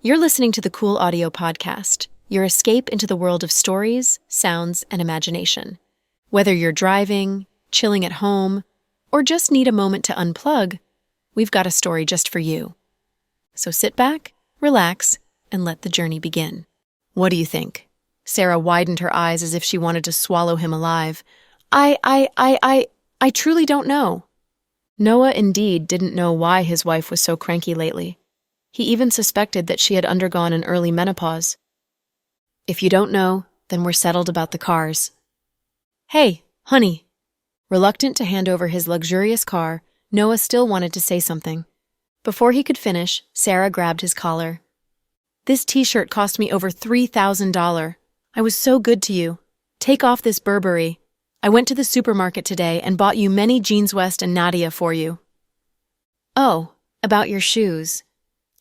You're listening to the Cool Audio Podcast, your escape into the world of stories, sounds, and imagination. Whether you're driving, chilling at home, or just need a moment to unplug, we've got a story just for you. So sit back, relax, and let the journey begin. What do you think? Sarah widened her eyes as if she wanted to swallow him alive. I truly don't know. Noah indeed didn't know why his wife was so cranky lately. He even suspected that she had undergone an early menopause. If you don't know, then we're settled about the cars. Hey, honey. Reluctant to hand over his luxurious car, Noah still wanted to say something. Before he could finish, Sarah grabbed his collar. This t-shirt cost me over $3,000. I was so good to you. Take off this Burberry. I went to the supermarket today and bought you many Jeans West and Nadia for you. Oh, about your shoes.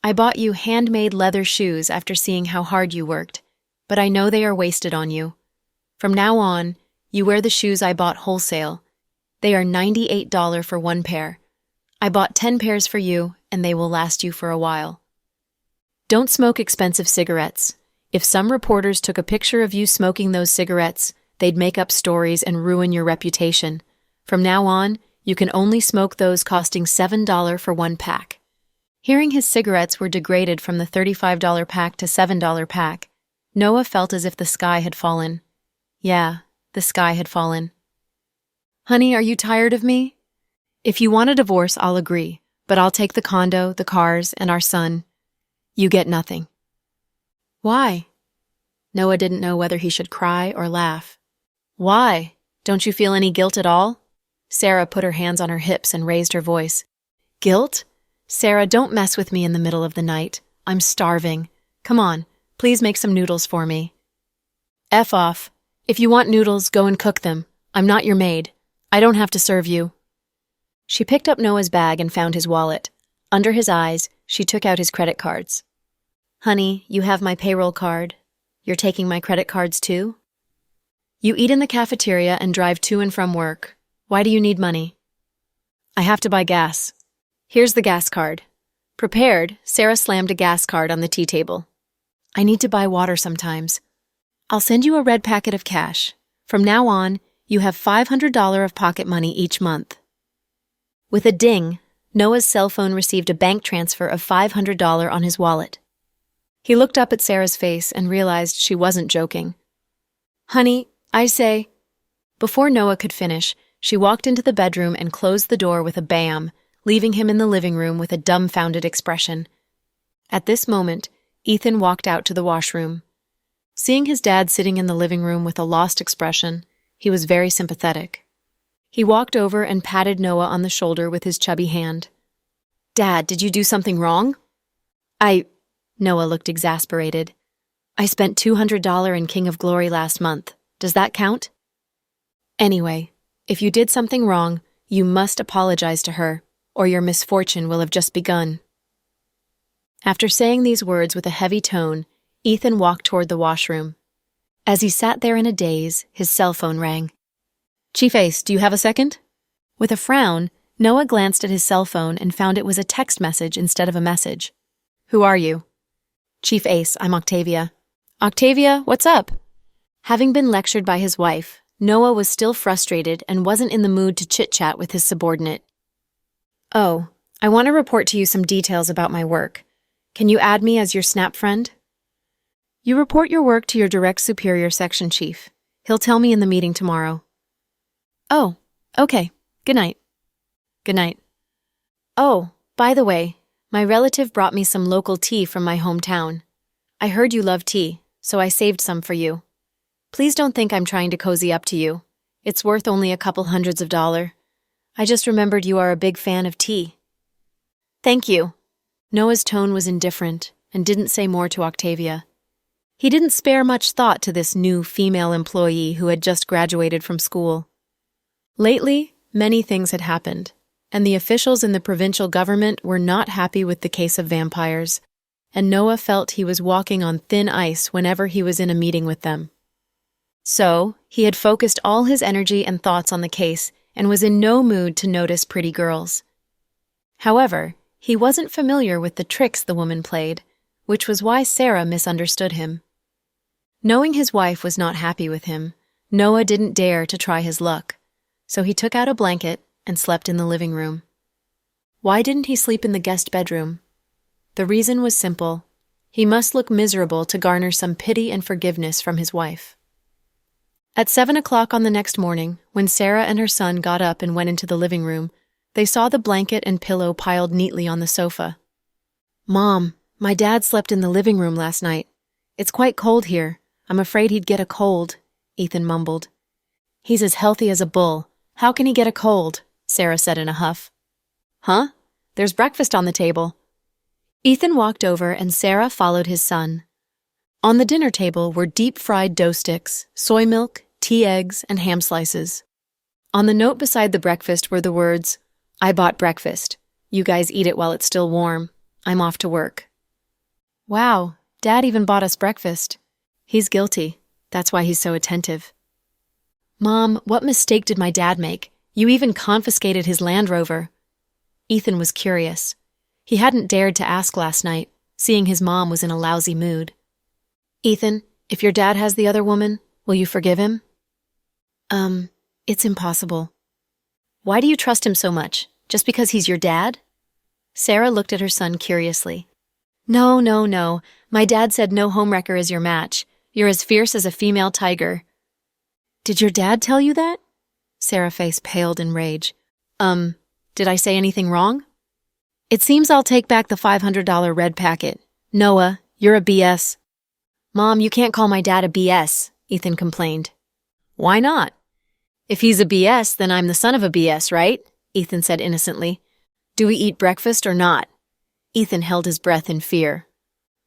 I bought you handmade leather shoes after seeing how hard you worked, but I know they are wasted on you. From now on, you wear the shoes I bought wholesale. They are $98 for one pair. I bought 10 pairs for you, and they will last you for a while. Don't smoke expensive cigarettes. If some reporters took a picture of you smoking those cigarettes, they'd make up stories and ruin your reputation. From now on, you can only smoke those costing $7 for one pack. Hearing his cigarettes were degraded from the $35 pack to $7 pack, Noah felt as if the sky had fallen. Yeah, the sky had fallen. Honey, are you tired of me? If you want a divorce, I'll agree, but I'll take the condo, the cars, and our son. You get nothing. Why? Noah didn't know whether he should cry or laugh. Why? Don't you feel any guilt at all? Sarah put her hands on her hips and raised her voice. Guilt? Sarah, don't mess with me in the middle of the night. I'm starving. Come on, please make some noodles for me. F off. If you want noodles, go and cook them. I'm not your maid. I don't have to serve you. She picked up Noah's bag and found his wallet. Under his eyes, she took out his credit cards. Honey, you have my payroll card. You're taking my credit cards too? You eat in the cafeteria and drive to and from work. Why do you need money? I have to buy gas. Here's the gas card. Prepared, Sarah slammed a gas card on the tea table. I need to buy water sometimes. I'll send you a red packet of cash. From now on, you have $500 of pocket money each month. With a ding, Noah's cell phone received a bank transfer of $500 on his wallet. He looked up at Sarah's face and realized she wasn't joking. Honey, I say... Before Noah could finish, she walked into the bedroom and closed the door with a bam, leaving him in the living room with a dumbfounded expression. At this moment, Ethan walked out to the washroom. Seeing his dad sitting in the living room with a lost expression, he was very sympathetic. He walked over and patted Noah on the shoulder with his chubby hand. Dad, did you do something wrong? Noah looked exasperated. I spent $200 in King of Glory last month. Does that count? Anyway, if you did something wrong, you must apologize to her, or your misfortune will have just begun. After saying these words with a heavy tone, Ethan walked toward the washroom. As he sat there in a daze, his cell phone rang. Chief Ace, do you have a second? With a frown, Noah glanced at his cell phone and found it was a text message instead of a message. Who are you? Chief Ace, I'm Octavia. Octavia, what's up? Having been lectured by his wife, Noah was still frustrated and wasn't in the mood to chit-chat with his subordinate. Oh, I want to report to you some details about my work. Can you add me as your Snap friend? You report your work to your direct superior section chief. He'll tell me in the meeting tomorrow. Oh, okay. Good night. Good night. Oh, by the way, my relative brought me some local tea from my hometown. I heard you love tea, so I saved some for you. Please don't think I'm trying to cozy up to you. It's worth only a couple hundreds of dollars. I just remembered you are a big fan of tea. Thank you. Noah's tone was indifferent and didn't say more to Octavia. He didn't spare much thought to this new female employee who had just graduated from school. Lately, many things had happened, and the officials in the provincial government were not happy with the case of vampires, and Noah felt he was walking on thin ice whenever he was in a meeting with them. So, he had focused all his energy and thoughts on the case and was in no mood to notice pretty girls. However, he wasn't familiar with the tricks the woman played, which was why Sarah misunderstood him. Knowing his wife was not happy with him, Noah didn't dare to try his luck, so he took out a blanket and slept in the living room. Why didn't he sleep in the guest bedroom? The reason was simple. He must look miserable to garner some pity and forgiveness from his wife. At 7 o'clock on the next morning, when Sarah and her son got up and went into the living room, they saw the blanket and pillow piled neatly on the sofa. "Mom, my dad slept in the living room last night. It's quite cold here. I'm afraid he'd get a cold," Ethan mumbled. "He's as healthy as a bull. How can he get a cold?" Sarah said in a huff. "Huh? There's breakfast on the table." Ethan walked over and Sarah followed his son. On the dinner table were deep-fried dough sticks, soy milk, tea eggs, and ham slices. On the note beside the breakfast were the words, "I bought breakfast. You guys eat it while it's still warm. I'm off to work." Wow, Dad even bought us breakfast. He's guilty. That's why he's so attentive. "Mom, what mistake did my dad make? You even confiscated his Land Rover." Ethan was curious. He hadn't dared to ask last night, seeing his mom was in a lousy mood. "Ethan, if your dad has the other woman, will you forgive him?" It's impossible." "Why do you trust him so much? Just because he's your dad?" Sarah looked at her son curiously. No. My dad said no homewrecker is your match. You're as fierce as a female tiger." "Did your dad tell you that?" Sarah's face paled in rage. Did I say anything wrong?" "It seems I'll take back the $500 red packet. Noah, you're a BS." "Mom, you can't call my dad a BS," Ethan complained. "Why not?" "If he's a BS, then I'm the son of a BS, right?" Ethan said innocently. "Do we eat breakfast or not?" Ethan held his breath in fear.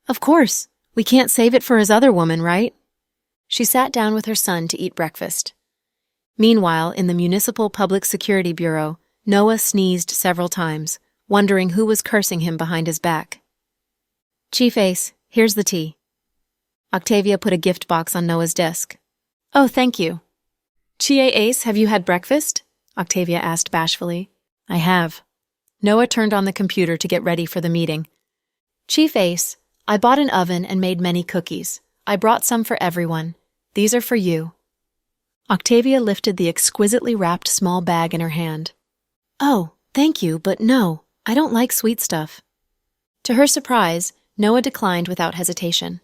"Of course. We can't save it for his other woman, right?" She sat down with her son to eat breakfast. Meanwhile, in the Municipal Public Security Bureau, Noah sneezed several times, wondering who was cursing him behind his back. "Chief Ace, here's the tea." Octavia put a gift box on Noah's desk. "Oh, thank you." "Chief Ace, have you had breakfast?" Octavia asked bashfully. "I have." Noah turned on the computer to get ready for the meeting. "Chief Ace, I bought an oven and made many cookies. I brought some for everyone. These are for you." Octavia lifted the exquisitely wrapped small bag in her hand. "Oh, thank you, but no, I don't like sweet stuff." To her surprise, Noah declined without hesitation.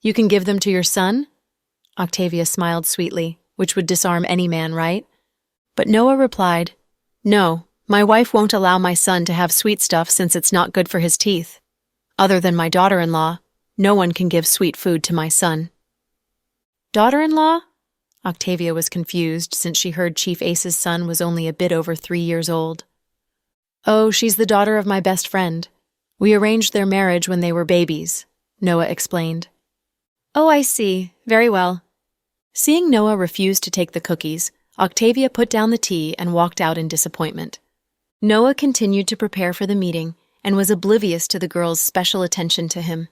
"You can give them to your son?" Octavia smiled sweetly, which would disarm any man, right? But Noah replied, "No, my wife won't allow my son to have sweet stuff since it's not good for his teeth. Other than my daughter-in-law, no one can give sweet food to my son." "Daughter-in-law?" Octavia was confused since she heard Chief Ace's son was only a bit over 3 years old. "Oh, she's the daughter of my best friend. We arranged their marriage when they were babies," Noah explained. "Oh, I see. Very well." Seeing Noah refuse to take the cookies, Octavia put down the tea and walked out in disappointment. Noah continued to prepare for the meeting and was oblivious to the girls' special attention to him.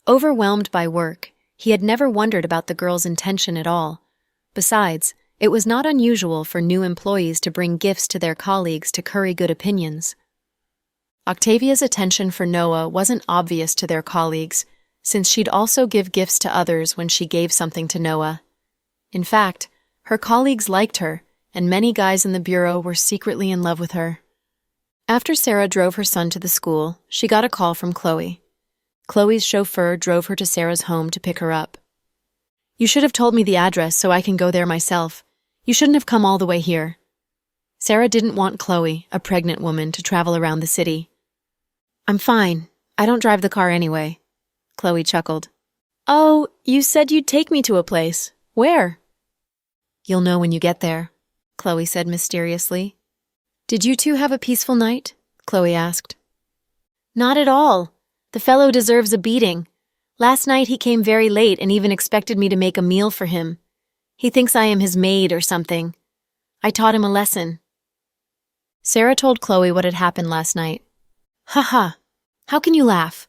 Overwhelmed by work, he had never wondered about the girls' intention at all. Besides, it was not unusual for new employees to bring gifts to their colleagues to curry good opinions. Octavia's attention for Noah wasn't obvious to their colleagues, since she'd also give gifts to others when she gave something to Noah. In fact, her colleagues liked her, and many guys in the bureau were secretly in love with her. After Sarah drove her son to the school, she got a call from Chloe. Chloe's chauffeur drove her to Sarah's home to pick her up. "You should have told me the address so I can go there myself. You shouldn't have come all the way here." Sarah didn't want Chloe, a pregnant woman, to travel around the city. "I'm fine. I don't drive the car anyway." Chloe chuckled. "Oh, you said you'd take me to a place. Where?" "You'll know when you get there," Chloe said mysteriously. "Did you two have a peaceful night?" Chloe asked. "Not at all. The fellow deserves a beating. Last night he came very late and even expected me to make a meal for him. He thinks I am his maid or something. I taught him a lesson." Sarah told Chloe what had happened last night. "Ha ha. How can you laugh?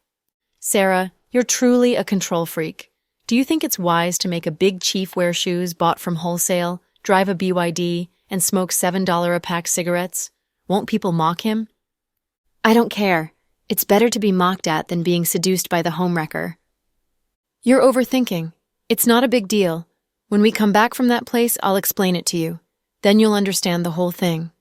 Sarah, you're truly a control freak. Do you think it's wise to make a big chief wear shoes bought from wholesale, drive a BYD, and smoke $7 a pack cigarettes? Won't people mock him?" "I don't care. It's better to be mocked at than being seduced by the homewrecker. You're overthinking. It's not a big deal. When we come back from that place, I'll explain it to you. Then you'll understand the whole thing.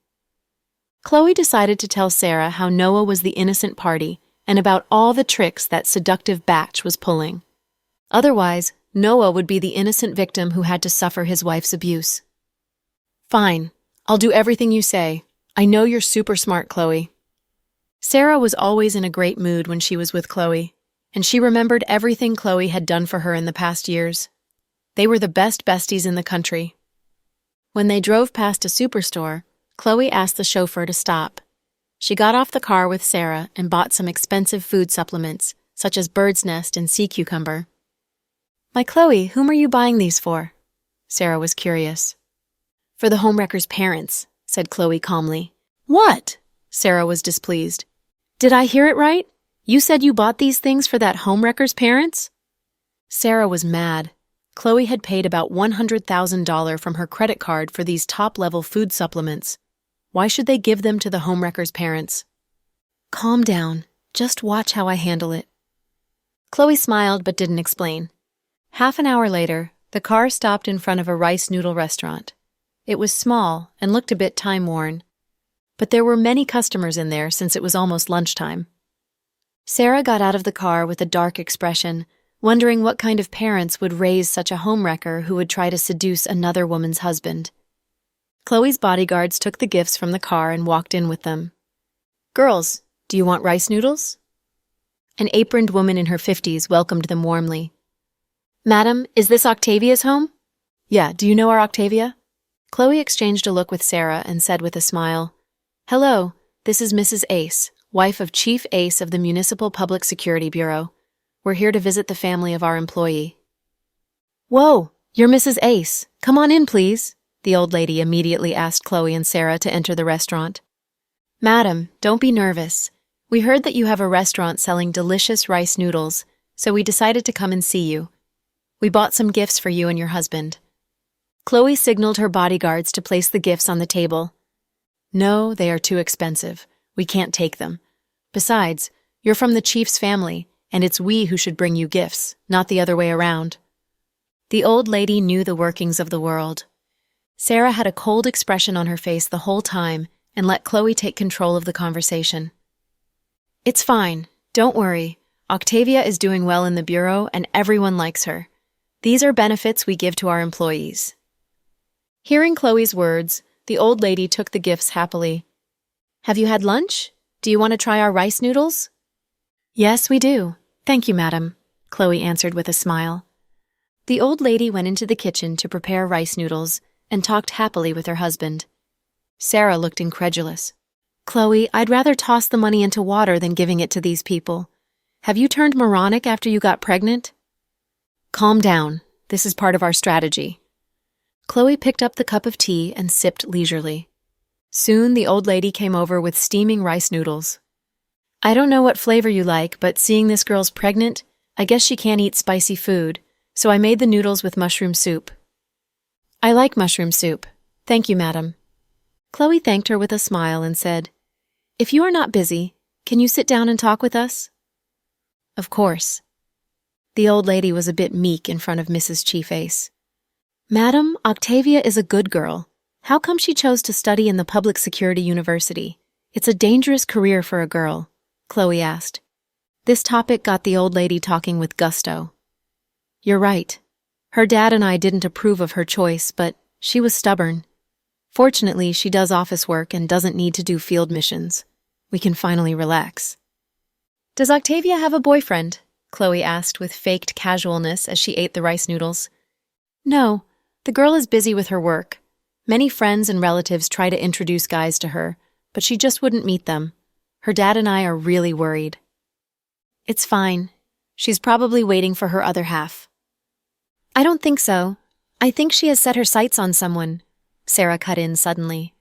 Chloe decided to tell Sarah how Noah was the innocent party and about all the tricks that seductive Batch was pulling. Otherwise, Noah would be the innocent victim who had to suffer his wife's abuse. Fine. I'll do everything you say. I know you're super smart, Chloe. Sarah was always in a great mood when she was with Chloe, and she remembered everything Chloe had done for her in the past years. They were the best besties in the country. When they drove past a superstore, Chloe asked the chauffeur to stop. She got off the car with Sarah and bought some expensive food supplements, such as bird's nest and sea cucumber. "My Chloe, whom are you buying these for?" Sarah was curious. "For the homewrecker's parents," said Chloe calmly. "What?" Sarah was displeased. "Did I hear it right? You said you bought these things for that homewrecker's parents?" Sarah was mad. Chloe had paid about $100,000 from her credit card for these top-level food supplements. Why should they give them to the homewrecker's parents? "Calm down. Just watch how I handle it." Chloe smiled but didn't explain. Half an hour later, the car stopped in front of a rice noodle restaurant. It was small and looked a bit time-worn, but there were many customers in there since it was almost lunchtime. Sarah got out of the car with a dark expression, wondering what kind of parents would raise such a homewrecker who would try to seduce another woman's husband. Chloe's bodyguards took the gifts from the car and walked in with them. "Girls, do you want rice noodles?" An aproned woman in her 50s welcomed them warmly. "Madam, is this Octavia's home?" "Yeah, do you know our Octavia?" Chloe exchanged a look with Sarah and said with a smile, "Hello, this is Mrs. Ace, wife of Chief Ace of the Municipal Public Security Bureau. We're here to visit the family of our employee." "Whoa, you're Mrs. Ace. Come on in, please," the old lady immediately asked Chloe and Sarah to enter the restaurant. "Madam, don't be nervous. We heard that you have a restaurant selling delicious rice noodles, so we decided to come and see you. We bought some gifts for you and your husband." Chloe signaled her bodyguards to place the gifts on the table. "No, they are too expensive. We can't take them. Besides, you're from the chief's family, and it's we who should bring you gifts, not the other way around." The old lady knew the workings of the world. Sarah had a cold expression on her face the whole time and let Chloe take control of the conversation. "It's fine. Don't worry. Octavia is doing well in the bureau and everyone likes her. These are benefits we give to our employees." Hearing Chloe's words, the old lady took the gifts happily. "Have you had lunch? Do you want to try our rice noodles?" "Yes, we do. Thank you, madam," Chloe answered with a smile. The old lady went into the kitchen to prepare rice noodles and talked happily with her husband. Sarah looked incredulous. "Chloe, I'd rather toss the money into water than giving it to these people. Have you turned moronic after you got pregnant?" "Calm down. This is part of our strategy." Chloe picked up the cup of tea and sipped leisurely. Soon the old lady came over with steaming rice noodles. "I don't know what flavor you like, but seeing this girl's pregnant, I guess she can't eat spicy food, so I made the noodles with mushroom soup." "I like mushroom soup. Thank you, madam." Chloe thanked her with a smile and said, "If you are not busy, can you sit down and talk with us?" "Of course." The old lady was a bit meek in front of Mrs. Chief Ace. "Madam, Octavia is a good girl. How come she chose to study in the Public Security University? It's a dangerous career for a girl," Chloe asked. This topic got the old lady talking with gusto. "You're right. Her dad and I didn't approve of her choice, but she was stubborn. Fortunately, she does office work and doesn't need to do field missions. We can finally relax." "Does Octavia have a boyfriend?" Chloe asked with faked casualness as she ate the rice noodles. "No, the girl is busy with her work. Many friends and relatives try to introduce guys to her, but she just wouldn't meet them. Her dad and I are really worried." "It's fine. She's probably waiting for her other half." "I don't think so. I think she has set her sights on someone," Sarah cut in suddenly.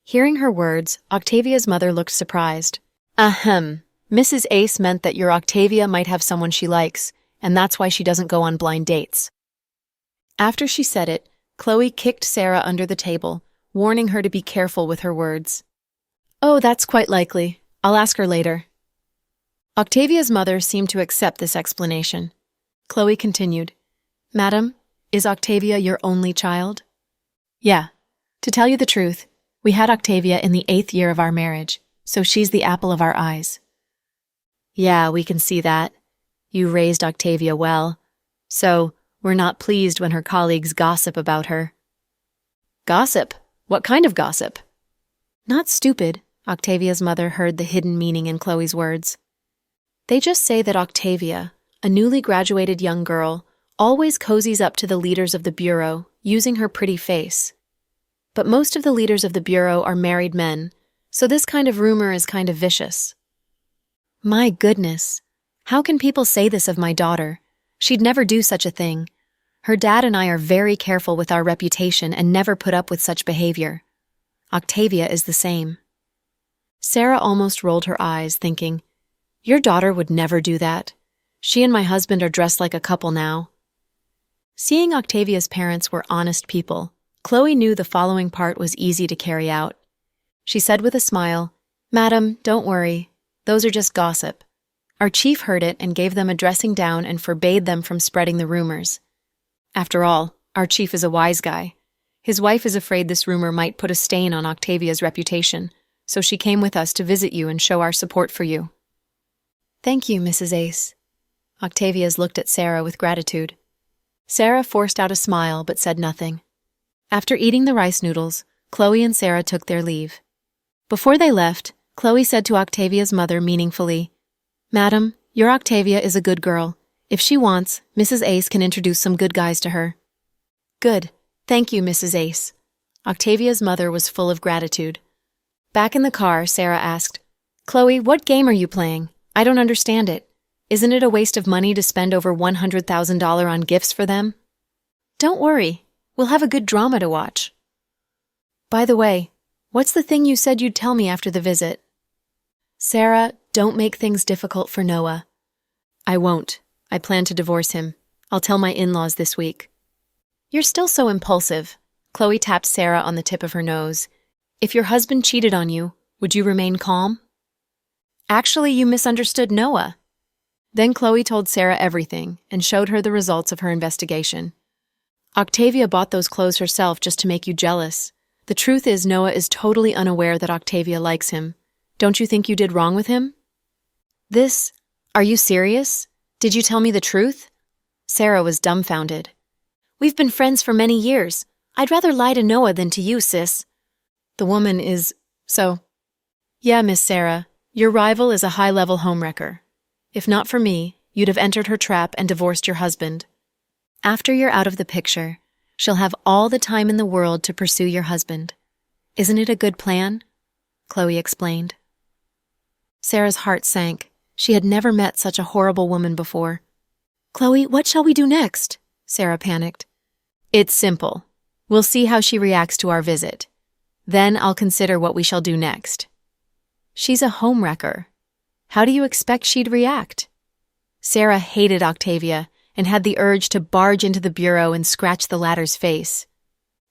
Hearing her words, Octavia's mother looked surprised. "Ahem. Mrs. Ace meant that your Octavia might have someone she likes, and that's why she doesn't go on blind dates." After she said it, Chloe kicked Sarah under the table, warning her to be careful with her words. "Oh, that's quite likely. I'll ask her later." Octavia's mother seemed to accept this explanation. Chloe continued, "Madam, is Octavia your only child?" "Yeah. To tell you the truth, we had Octavia in the 8th year of our marriage, so she's the apple of our eyes." "Yeah, we can see that. You raised Octavia well, so we're not pleased when her colleagues gossip about her." "Gossip? What kind of gossip?" "Not stupid," Octavia's mother heard the hidden meaning in Chloe's words. "They just say that Octavia, a newly graduated young girl, always cozies up to the leaders of the Bureau, using her pretty face. But most of the leaders of the Bureau are married men, so this kind of rumor is kind of vicious." "My goodness. How can people say this of my daughter? She'd never do such a thing. Her dad and I are very careful with our reputation and never put up with such behavior. Octavia is the same." Sarah almost rolled her eyes, thinking, "Your daughter would never do that. She and my husband are dressed like a couple now." Seeing Octavia's parents were honest people, Chloe knew the following part was easy to carry out. She said with a smile, "Madam, don't worry. Those are just gossip. Our chief heard it and gave them a dressing down and forbade them from spreading the rumors. After all, our chief is a wise guy. His wife is afraid this rumor might put a stain on Octavia's reputation, so she came with us to visit you and show our support for you." "Thank you, Mrs. Ace." Octavia's looked at Sarah with gratitude. Sarah forced out a smile but said nothing. After eating the rice noodles, Chloe and Sarah took their leave. Before they left, Chloe said to Octavia's mother meaningfully, "Madam, your Octavia is a good girl. If she wants, Mrs. Ace can introduce some good guys to her." "Good. Thank you, Mrs. Ace." Octavia's mother was full of gratitude. Back in the car, Sarah asked, "Chloe, what game are you playing? I don't understand it. Isn't it a waste of money to spend over $100,000 on gifts for them?" "Don't worry. We'll have a good drama to watch." "By the way, what's the thing you said you'd tell me after the visit?" "Sarah, don't make things difficult for Noah." "I won't. I plan to divorce him. I'll tell my in-laws this week." "You're still so impulsive." Chloe tapped Sarah on the tip of her nose. "If your husband cheated on you, would you remain calm?" "Actually, you misunderstood Noah." Then Chloe told Sarah everything and showed her the results of her investigation. "Octavia bought those clothes herself just to make you jealous. The truth is Noah is totally unaware that Octavia likes him. Don't you think you did wrong with him?" Are you serious? Did you tell me the truth?" Sarah was dumbfounded. "We've been friends for many years. I'd rather lie to Noah than to you, sis." "The woman is... so..." "Yeah, Miss Sarah, your rival is a high-level homewrecker. If not for me, you'd have entered her trap and divorced your husband. After you're out of the picture, she'll have all the time in the world to pursue your husband. Isn't it a good plan?" Chloe explained. Sarah's heart sank. She had never met such a horrible woman before. "Chloe, what shall we do next?" Sarah panicked. "It's simple. We'll see how she reacts to our visit. Then I'll consider what we shall do next." "She's a homewrecker. How do you expect she'd react?" Sarah hated Octavia and had the urge to barge into the bureau and scratch the latter's face.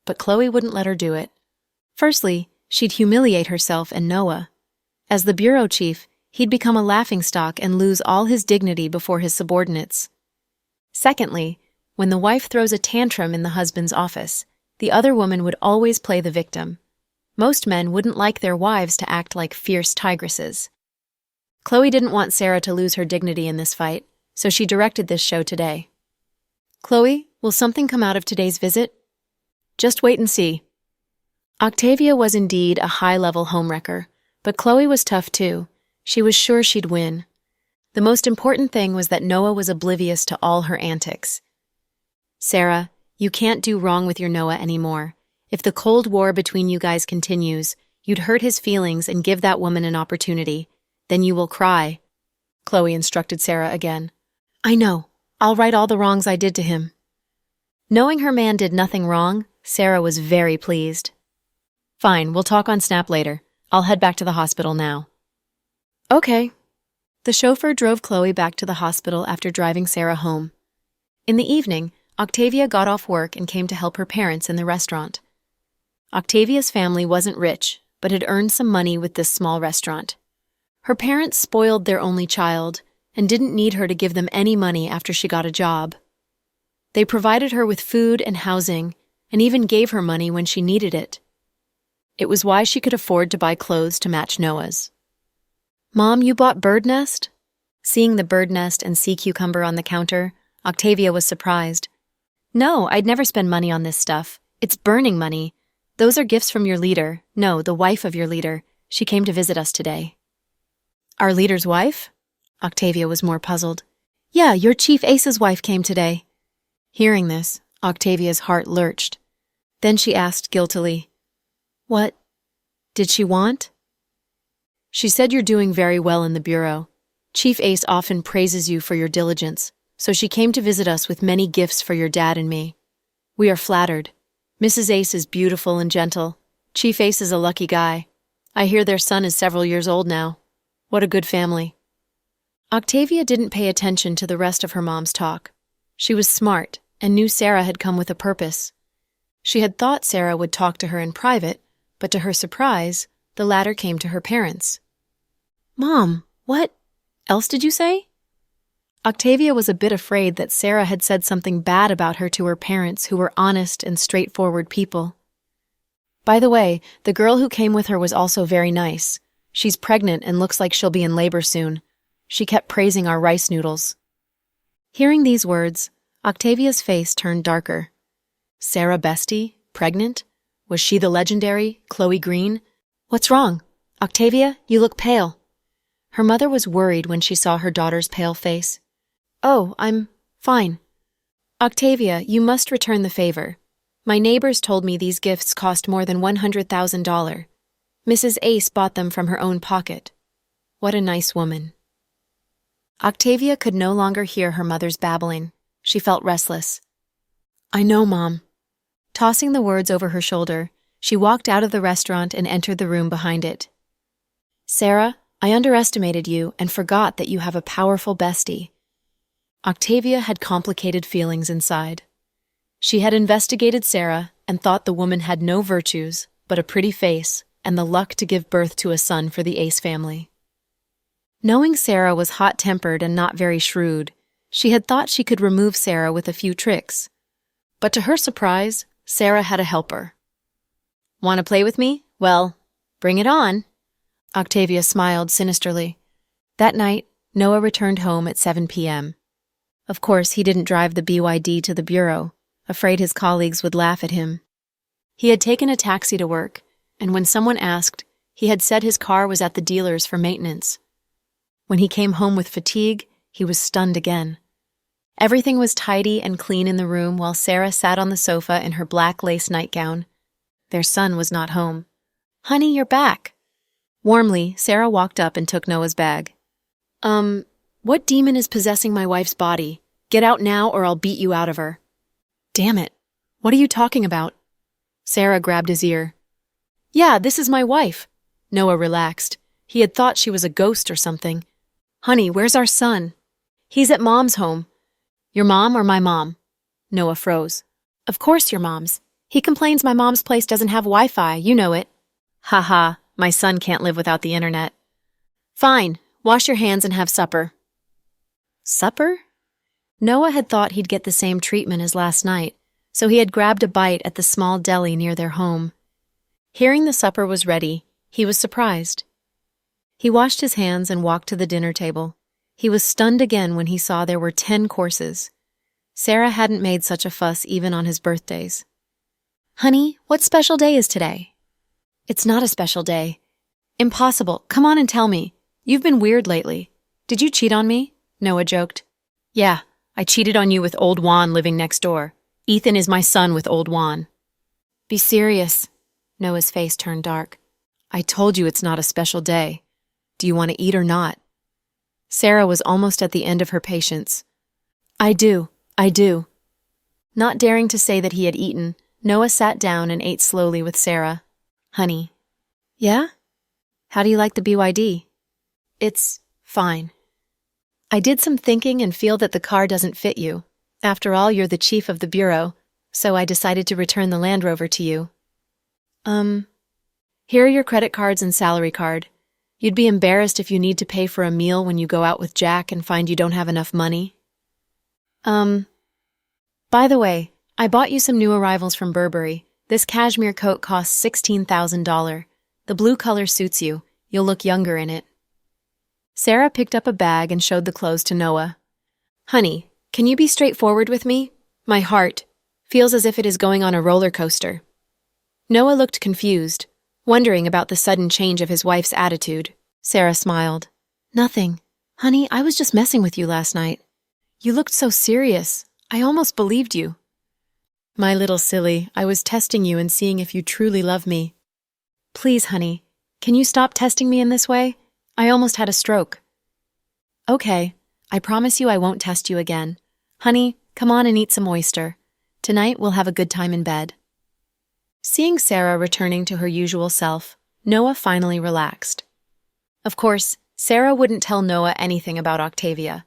But Chloe wouldn't let her do it. Firstly, she'd humiliate herself and Noah. As the bureau chief, he'd become a laughingstock and lose all his dignity before his subordinates. Secondly, when the wife throws a tantrum in the husband's office, the other woman would always play the victim. Most men wouldn't like their wives to act like fierce tigresses. Chloe didn't want Sarah to lose her dignity in this fight, so she directed this show today. "Chloe, will something come out of today's visit?" "Just wait and see." Octavia was indeed a high-level homewrecker, but Chloe was tough too. She was sure she'd win. The most important thing was that Noah was oblivious to all her antics. "Sarah, you can't do wrong with your Noah anymore. If the Cold War between you guys continues, you'd hurt his feelings and give that woman an opportunity. Then you will cry," Chloe instructed Sarah again. "I know. I'll right all the wrongs I did to him." Knowing her man did nothing wrong, Sarah was very pleased. "Fine, we'll talk on Snap later. I'll head back to the hospital now." "Okay." The chauffeur drove Chloe back to the hospital after driving Sarah home. In the evening, Octavia got off work and came to help her parents in the restaurant. Octavia's family wasn't rich, but had earned some money with this small restaurant. Her parents spoiled their only child and didn't need her to give them any money after she got a job. They provided her with food and housing and even gave her money when she needed it. It was why she could afford to buy clothes to match Noah's. "Mom, you bought bird nest?" Seeing the bird nest and sea cucumber on the counter, Octavia was surprised. "No, I'd never spend money on this stuff. It's burning money. Those are gifts from your leader. No, the wife of your leader. She came to visit us today." "Our leader's wife?" Octavia was more puzzled. "Yeah, your Chief Ace's wife came today." Hearing this, Octavia's heart lurched. Then she asked guiltily, "What did she want?" "She said you're doing very well in the Bureau. Chief Ace often praises you for your diligence, so she came to visit us with many gifts for your dad and me. We are flattered. Mrs. Ace is beautiful and gentle. Chief Ace is a lucky guy. I hear their son is several years old now. What a good family." Octavia didn't pay attention to the rest of her mom's talk. She was smart and knew Sarah had come with a purpose. She had thought Sarah would talk to her in private, but to her surprise, the latter came to her parents. "Mom, what else did you say?" Octavia was a bit afraid that Sarah had said something bad about her to her parents, who were honest and straightforward people. "By the way, the girl who came with her was also very nice. She's pregnant and looks like she'll be in labor soon. She kept praising our rice noodles." Hearing these words, Octavia's face turned darker. Sarah Bestie, pregnant? Was she the legendary Chloe Green? "What's wrong? Octavia, you look pale." Her mother was worried when she saw her daughter's pale face. "Oh, I'm fine." "Octavia, you must return the favor. My neighbors told me these gifts cost more than $100,000. Mrs. Ace bought them from her own pocket. What a nice woman." Octavia could no longer hear her mother's babbling. She felt restless. "I know, Mom." Tossing the words over her shoulder, she walked out of the restaurant and entered the room behind it. "Sarah, I underestimated you and forgot that you have a powerful bestie." Octavia had complicated feelings inside. She had investigated Sarah and thought the woman had no virtues but a pretty face and the luck to give birth to a son for the Ace family. Knowing Sarah was hot-tempered and not very shrewd, she had thought she could remove Sarah with a few tricks. But to her surprise, Sarah had a helper. "Want to play with me? Well, bring it on." Octavia smiled sinisterly. That night, Noah returned home at 7 p.m. Of course, he didn't drive the BYD to the Bureau, afraid his colleagues would laugh at him. He had taken a taxi to work, and when someone asked, he had said his car was at the dealer's for maintenance. When he came home with fatigue, he was stunned again. Everything was tidy and clean in the room while Sarah sat on the sofa in her black lace nightgown. Their son was not home. "Honey, you're back." Warmly, Sarah walked up and took Noah's bag. What demon is possessing my wife's body? Get out now or I'll beat you out of her." "Damn it. What are you talking about?" Sarah grabbed his ear. "Yeah, this is my wife." Noah relaxed. He had thought she was a ghost or something. "Honey, where's our son?" "He's at Mom's home." "Your mom or my mom?" Noah froze. "Of course your mom's. He complains my mom's place doesn't have Wi-Fi, you know it." "Ha ha, my son can't live without the internet." "Fine, wash your hands and have supper." Supper? Noah had thought he'd get the same treatment as last night, so he had grabbed a bite at the small deli near their home. Hearing the supper was ready, he was surprised. He washed his hands and walked to the dinner table. He was stunned again when he saw there were 10 courses. Sarah hadn't made such a fuss even on his birthdays. "Honey, what special day is today?" "It's not a special day." "Impossible. Come on and tell me. You've been weird lately. Did you cheat on me?" Noah joked. "Yeah, I cheated on you with old Juan living next door. Ethan is my son with old Juan." "Be serious." Noah's face turned dark. "I told you it's not a special day. Do you want to eat or not?" Sarah was almost at the end of her patience. I do. Not daring to say that he had eaten, Noah sat down and ate slowly with Sarah. "Honey." "Yeah? How do you like the BYD?" "It's fine. I did some thinking and feel that the car doesn't fit you. After all, you're the chief of the Bureau, so I decided to return the Land Rover to you." Here are your credit cards and salary card. You'd be embarrassed if you need to pay for a meal when you go out with Jack and find you don't have enough money. By the way, I bought you some new arrivals from Burberry. This cashmere coat costs $16,000. The blue color suits you. You'll look younger in it. Sarah picked up a bag and showed the clothes to Noah. Honey, can you be straightforward with me? My heart feels as if it is going on a roller coaster. Noah looked confused, wondering about the sudden change of his wife's attitude. Sarah smiled. Nothing. Honey, I was just messing with you last night. You looked so serious. I almost believed you. My little silly, I was testing you and seeing if you truly love me. Please, honey, can you stop testing me in this way? I almost had a stroke. Okay, I promise you I won't test you again. Honey, come on and eat some oyster. Tonight we'll have a good time in bed. Seeing Sarah returning to her usual self, Noah finally relaxed. Of course, Sarah wouldn't tell Noah anything about Octavia.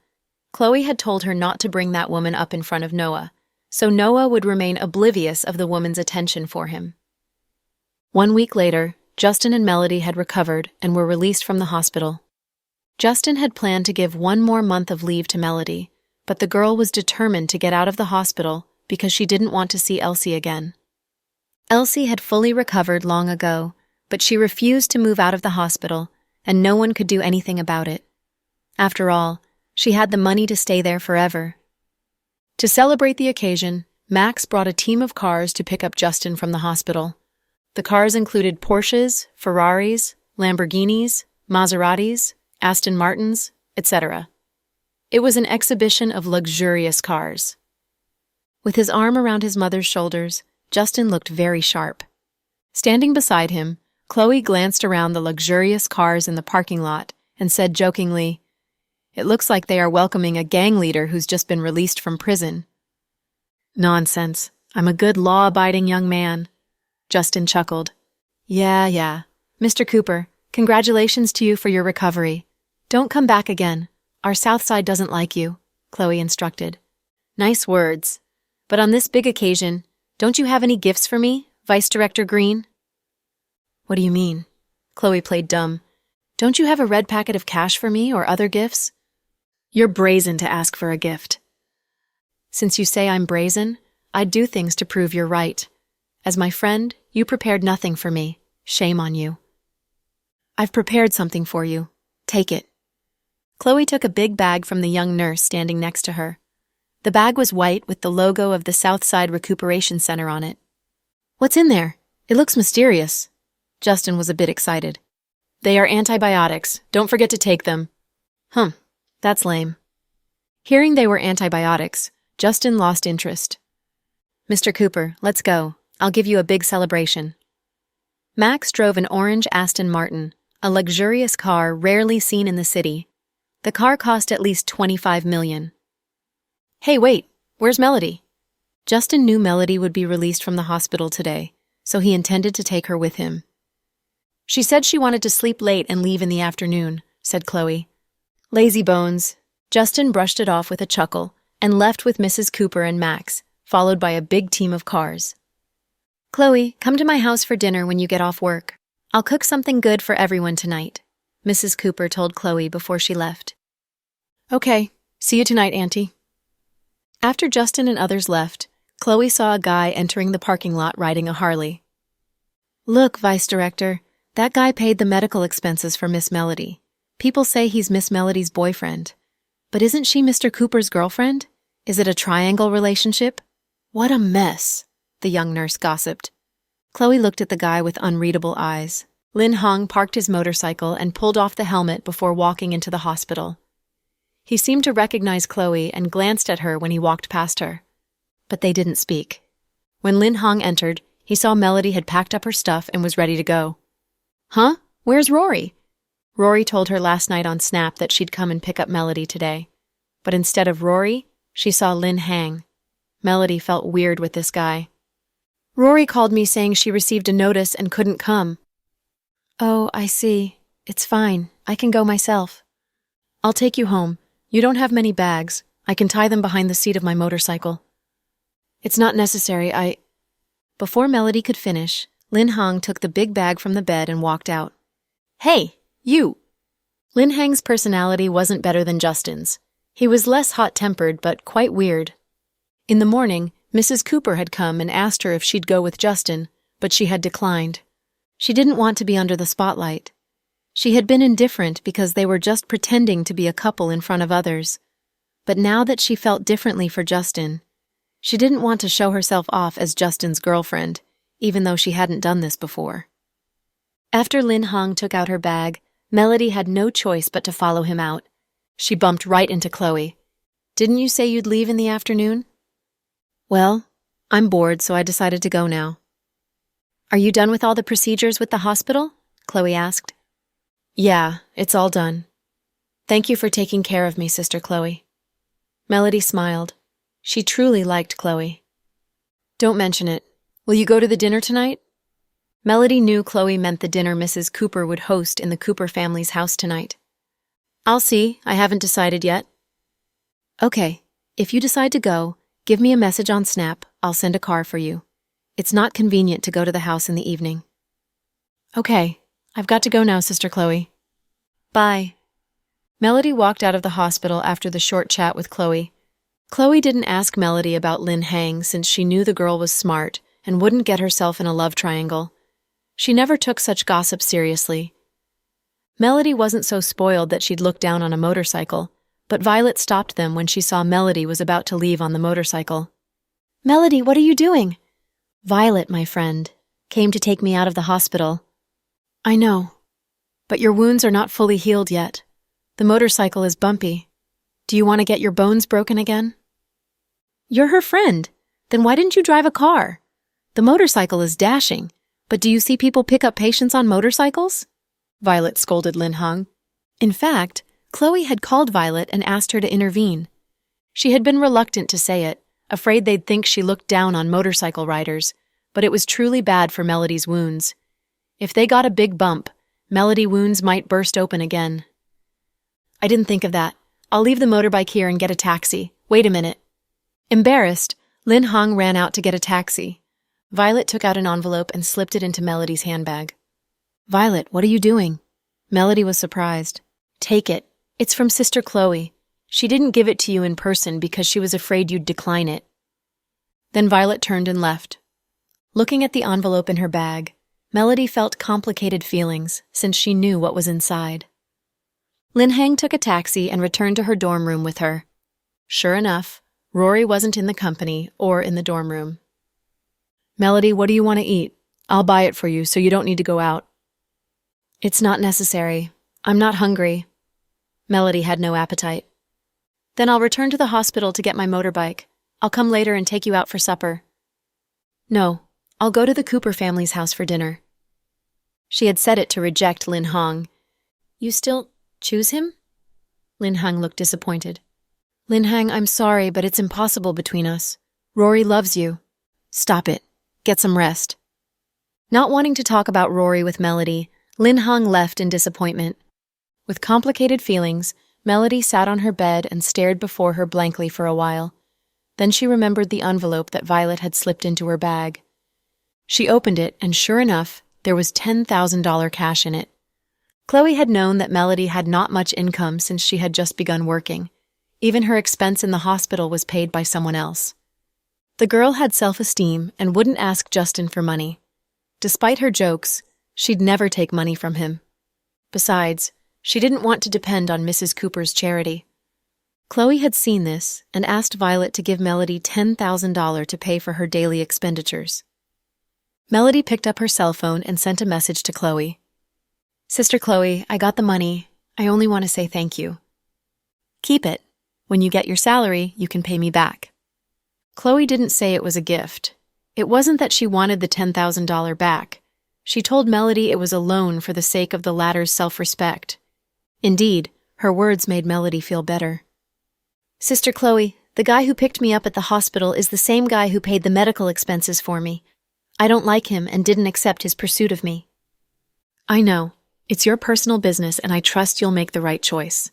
Chloe had told her not to bring that woman up in front of Noah, so Noah would remain oblivious of the woman's attention for him. 1 week later, Justin and Melody had recovered and were released from the hospital. Justin had planned to give 1 more month of leave to Melody, but the girl was determined to get out of the hospital because she didn't want to see Elsie again. Elsie had fully recovered long ago, but she refused to move out of the hospital, and no one could do anything about it. After all, she had the money to stay there forever. To celebrate the occasion, Max brought a team of cars to pick up Justin from the hospital. The cars included Porsches, Ferraris, Lamborghinis, Maseratis, Aston Martins, etc. It was an exhibition of luxurious cars. With his arm around his mother's shoulders, Justin looked very sharp. Standing beside him, Chloe glanced around the luxurious cars in the parking lot and said jokingly, "It looks like they are welcoming a gang leader who's just been released from prison." Nonsense. I'm a good law-abiding young man. Justin chuckled. Yeah. Mr. Cooper, congratulations to you for your recovery. Don't come back again. Our South Side doesn't like you, Chloe instructed. Nice words. But on this big occasion, don't you have any gifts for me, Vice Director Green? What do you mean? Chloe played dumb. Don't you have a red packet of cash for me or other gifts? You're brazen to ask for a gift. Since you say I'm brazen, I'd do things to prove you're right. As my friend, you prepared nothing for me. Shame on you. I've prepared something for you. Take it. Chloe took a big bag from the young nurse standing next to her. The bag was white with the logo of the Southside Recuperation Center on it. What's in there? It looks mysterious. Justin was a bit excited. They are antibiotics. Don't forget to take them. That's lame. Hearing they were antibiotics, Justin lost interest. Mr. Cooper, let's go. I'll give you a big celebration. Max drove an orange Aston Martin, a luxurious car rarely seen in the city. The car cost at least $25 million. Hey, wait, where's Melody? Justin knew Melody would be released from the hospital today, so he intended to take her with him. She said she wanted to sleep late and leave in the afternoon, said Chloe. Lazy bones. Justin brushed it off with a chuckle and left with Mrs. Cooper and Max, followed by a big team of cars. Chloe, come to my house for dinner when you get off work. I'll cook something good for everyone tonight, Mrs. Cooper told Chloe before she left. Okay, see you tonight, Auntie. After Justin and others left, Chloe saw a guy entering the parking lot riding a Harley. Look, Vice Director, that guy paid the medical expenses for Miss Melody. People say he's Miss Melody's boyfriend. But isn't she Mr. Cooper's girlfriend? Is it a triangle relationship? What a mess, the young nurse gossiped. Chloe looked at the guy with unreadable eyes. Lin Hong parked his motorcycle and pulled off the helmet before walking into the hospital. He seemed to recognize Chloe and glanced at her when he walked past her. But they didn't speak. When Lin Hong entered, he saw Melody had packed up her stuff and was ready to go. Huh? Where's Rory? Rory told her last night on Snap that she'd come and pick up Melody today. But instead of Rory, she saw Lin Hang. Melody felt weird with this guy. Rory called me saying she received a notice and couldn't come. Oh, I see. It's fine. I can go myself. I'll take you home. You don't have many bags. I can tie them behind the seat of my motorcycle. It's not necessary, Before Melody could finish, Lin Hong took the big bag from the bed and walked out. Hey, you! Lin Hang's personality wasn't better than Justin's. He was less hot-tempered, but quite weird. In the morning, Mrs. Cooper had come and asked her if she'd go with Justin, but she had declined. She didn't want to be under the spotlight. She had been indifferent because they were just pretending to be a couple in front of others. But now that she felt differently for Justin, she didn't want to show herself off as Justin's girlfriend, even though she hadn't done this before. After Lin Hang took out her bag, Melody had no choice but to follow him out. She bumped right into Chloe. "Didn't you say you'd leave in the afternoon?" "Well, I'm bored, so I decided to go now." "Are you done with all the procedures with the hospital?" Chloe asked. "Yeah, it's all done. Thank you for taking care of me, Sister Chloe." Melody smiled. She truly liked Chloe. "Don't mention it. Will you go to the dinner tonight?" Melody knew Chloe meant the dinner Mrs. Cooper would host in the Cooper family's house tonight. "I'll see. I haven't decided yet." "Okay, if you decide to go, give me a message on Snap. I'll send a car for you. It's not convenient to go to the house in the evening." "Okay, I've got to go now, Sister Chloe." "Bye." Melody walked out of the hospital after the short chat with Chloe. Chloe didn't ask Melody about Lin Hang since she knew the girl was smart and wouldn't get herself in a love triangle. She never took such gossip seriously. Melody wasn't so spoiled that she'd look down on a motorcycle, but Violet stopped them when she saw Melody was about to leave on the motorcycle. "Melody, what are you doing?" "Violet, my friend, came to take me out of the hospital." "I know, but your wounds are not fully healed yet. The motorcycle is bumpy. Do you want to get your bones broken again?" "You're her friend. Then why didn't you drive a car? The motorcycle is dashing, but do you see people pick up patients on motorcycles?" Violet scolded Lin Hang. In fact, Chloe had called Violet and asked her to intervene. She had been reluctant to say it, afraid they'd think she looked down on motorcycle riders, but it was truly bad for Melody's wounds. If they got a big bump, Melody wounds might burst open again. "I didn't think of that. I'll leave the motorbike here and get a taxi. Wait a minute." Embarrassed, Lin Hang ran out to get a taxi. Violet took out an envelope and slipped it into Melody's handbag. "Violet, what are you doing?" Melody was surprised. "Take it. It's from Sister Chloe. She didn't give it to you in person because she was afraid you'd decline it." Then Violet turned and left. Looking at the envelope in her bag, Melody felt complicated feelings since she knew what was inside. Lin Hang took a taxi and returned to her dorm room with her. Sure enough, Rory wasn't in the company or in the dorm room. "Melody, what do you want to eat? I'll buy it for you so you don't need to go out." "It's not necessary. I'm not hungry." Melody had no appetite. "Then I'll return to the hospital to get my motorbike. I'll come later and take you out for supper." "No, I'll go to the Cooper family's house for dinner." She had said it to reject Lin Hang. "You still choose him?" Lin Hang looked disappointed. "Lin Hang, I'm sorry, but it's impossible between us. Rory loves you." "Stop it. Get some rest." Not wanting to talk about Rory with Melody, Lin Hang left in disappointment. With complicated feelings, Melody sat on her bed and stared before her blankly for a while. Then she remembered the envelope that Violet had slipped into her bag. She opened it, and sure enough, there was $10,000 cash in it. Chloe had known that Melody had not much income since she had just begun working. Even her expense in the hospital was paid by someone else. The girl had self-esteem and wouldn't ask Justin for money. Despite her jokes, she'd never take money from him. Besides, she didn't want to depend on Mrs. Cooper's charity. Chloe had seen this and asked Violet to give Melody $10,000 to pay for her daily expenditures. Melody picked up her cell phone and sent a message to Chloe. "Sister Chloe, I got the money. I only want to say thank you. Keep it. When you get your salary, you can pay me back." Chloe didn't say it was a gift. It wasn't that she wanted the $10,000 back. She told Melody it was a loan for the sake of the latter's self-respect. Indeed, her words made Melody feel better. "Sister Chloe, the guy who picked me up at the hospital is the same guy who paid the medical expenses for me. I don't like him and didn't accept his pursuit of me." "I know. It's your personal business and I trust you'll make the right choice."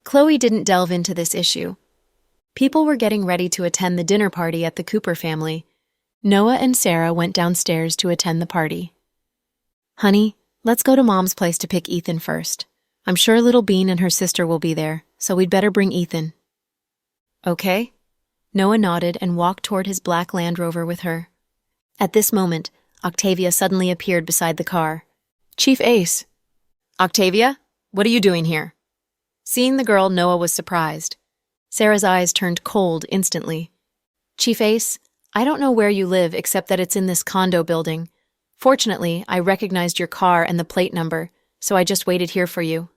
Chloe didn't delve into this issue. People were getting ready to attend the dinner party at the Cooper family. Noah and Sarah went downstairs to attend the party. "Honey, let's go to Mom's place to pick Ethan first. I'm sure little Bean and her sister will be there, so we'd better bring Ethan. Okay? Noah nodded and walked toward his black Land Rover with her. At this moment, Octavia suddenly appeared beside the car. Chief Ace. Octavia, what are you doing here? Seeing the girl, Noah was surprised. Sarah's eyes turned cold instantly. Chief Ace, I don't know where you live except that it's in this condo building. Fortunately, I recognized your car and the plate number, so I just waited here for you.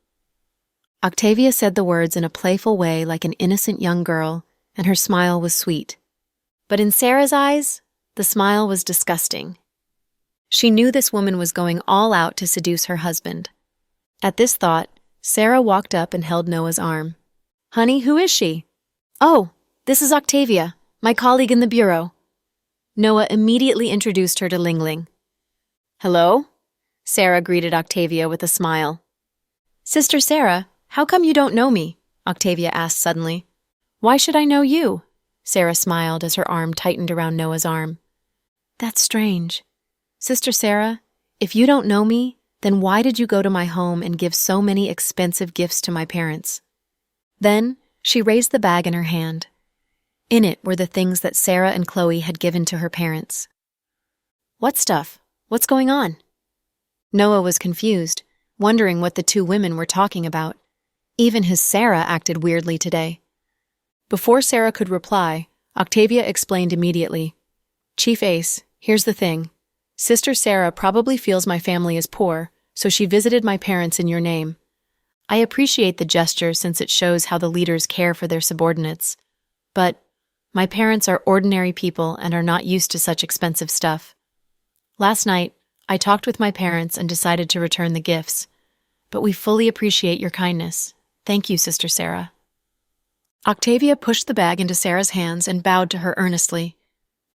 Octavia said the words in a playful way like an innocent young girl, and her smile was sweet. But in Sarah's eyes, the smile was disgusting. She knew this woman was going all out to seduce her husband. At this thought, Sarah walked up and held Noah's arm. Honey, who is she? Oh, this is Octavia, my colleague in the bureau. Noah immediately introduced her to Ling Ling. Hello? Sarah greeted Octavia with a smile. Sister Sarah, how come you don't know me? Octavia asked suddenly. Why should I know you? Sarah smiled as her arm tightened around Noah's arm. That's strange. Sister Sarah, if you don't know me, then why did you go to my home and give so many expensive gifts to my parents? Then, she raised the bag in her hand. In it were the things that Sarah and Chloe had given to her parents. What stuff? What's going on? Noah was confused, wondering what the two women were talking about. Even his Sarah acted weirdly today. Before Sarah could reply, Octavia explained immediately. Chief Ace, here's the thing. Sister Sarah probably feels my family is poor, so she visited my parents in your name. I appreciate the gesture since it shows how the leaders care for their subordinates. But my parents are ordinary people and are not used to such expensive stuff. Last night, I talked with my parents and decided to return the gifts. But we fully appreciate your kindness. Thank you, Sister Sarah. Octavia pushed the bag into Sarah's hands and bowed to her earnestly.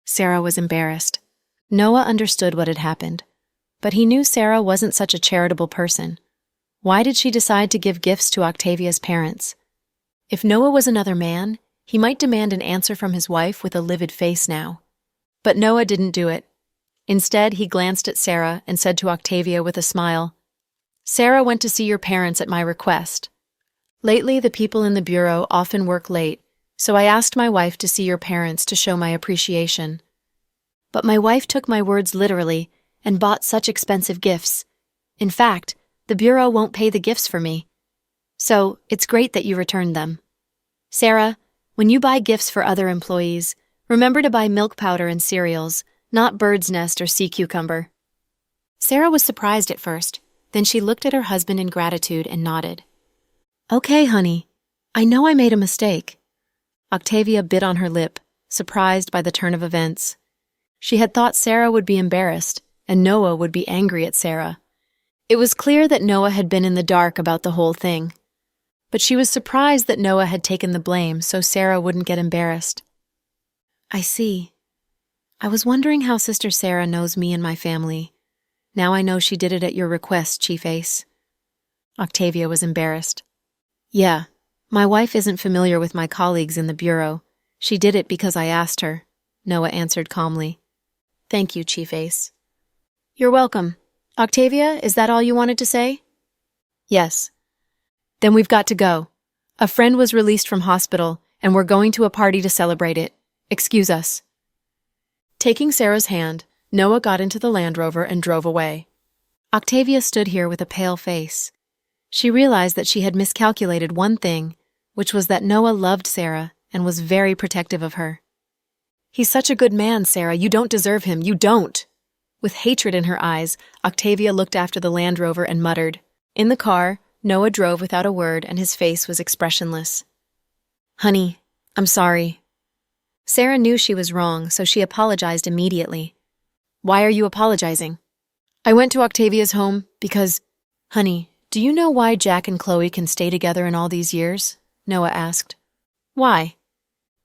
Sarah was embarrassed. Noah understood what had happened, but he knew Sarah wasn't such a charitable person. Why did she decide to give gifts to Octavia's parents? If Noah was another man, he might demand an answer from his wife with a livid face now. But Noah didn't do it. Instead, he glanced at Sarah and said to Octavia with a smile, Sarah went to see your parents at my request. Lately, the people in the bureau often work late, so I asked my wife to see your parents to show my appreciation. But my wife took my words literally and bought such expensive gifts. In fact, the bureau won't pay the gifts for me. So, it's great that you returned them. Sarah, when you buy gifts for other employees, remember to buy milk powder and cereals, not bird's nest or sea cucumber. Sarah was surprised at first, then she looked at her husband in gratitude and nodded. Okay, honey. I know I made a mistake. Octavia bit on her lip, surprised by the turn of events. She had thought Sarah would be embarrassed, and Noah would be angry at Sarah. It was clear that Noah had been in the dark about the whole thing. But she was surprised that Noah had taken the blame so Sarah wouldn't get embarrassed. I see. I was wondering how Sister Sarah knows me and my family. Now I know she did it at your request, Chief Ace. Octavia was embarrassed. Yeah, my wife isn't familiar with my colleagues in the bureau. She did it because I asked her, Noah answered calmly. Thank you, Chief Ace. You're welcome. Octavia, is that all you wanted to say? Yes. Then we've got to go. A friend was released from hospital, and we're going to a party to celebrate it. Excuse us. Taking Sarah's hand, Noah got into the Land Rover and drove away. Octavia stood here with a pale face. She realized that she had miscalculated one thing, which was that Noah loved Sarah and was very protective of her. He's such a good man, Sarah. You don't deserve him. You don't. With hatred in her eyes, Octavia looked after the Land Rover and muttered. In the car, Noah drove without a word and his face was expressionless. Honey, I'm sorry. Sarah knew she was wrong, so she apologized immediately. Why are you apologizing? I went to Octavia's home because... Honey, do you know why Jack and Chloe can stay together in all these years? Noah asked. Why?